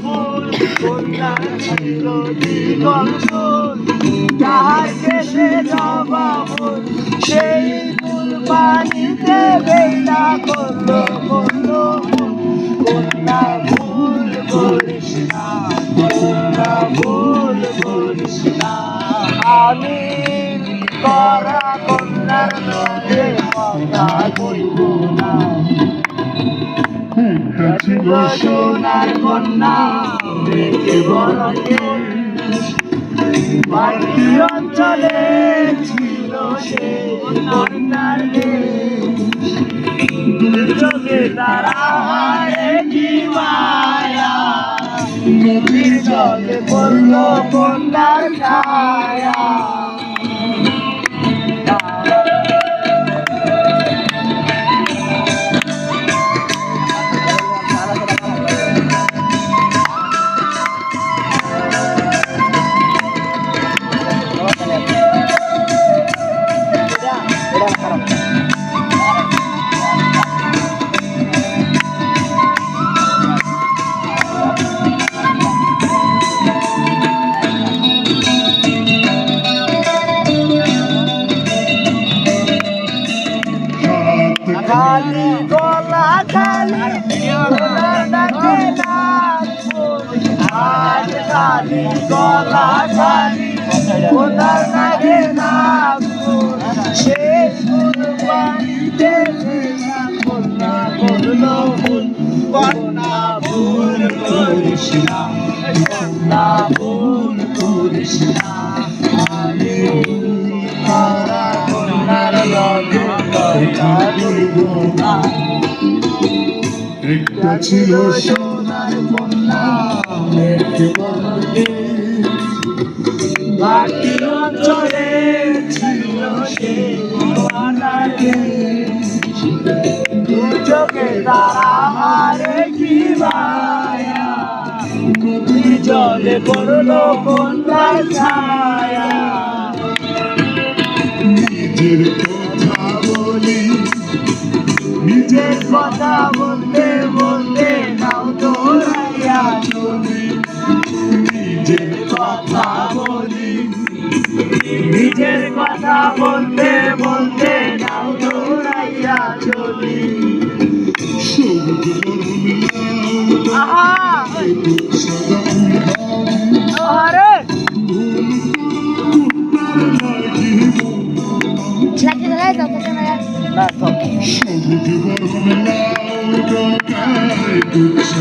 ফুল কন্যা ছিল জীবন ফুল যাহার কেশে জবা ফুল সেই ফুল পানিতে বেলা করলো করলো কন্যা ভুল করিস না কন্যা ভুল করিস না আমি করা কন্যার লগে কথা কইব না ছিল সোনার কন্যা দেখে বড়কে বাড়ি অঞ্চলে ছিল সে কন্যার চোখে তারা কি মায়া নদীর জলে পড়ল কন্যার ছায়া খালি গলা খালি ডাকে না আজ খালি গলা খালি ওনার ডাকে না সে ফুল পানিতে কন্যা করলো ভুল কন্যা ভুল করিস না কন্যা ভুল করিস না আমি তারা কন্যার লগে একটা ছিল সোনার কন্যা বাকি অঞ্চলে ছিল সে চোখে তারা হারে কি মায়া নদী জলে পড়লো কন্যার ছায়া নিজের কথা বলতে বলতে নাও দৌড়াইয়া চলি নিজের কথা বলি নিজের কথা বলতে বলতে নাও দৌড়াইয়া চলি Nah,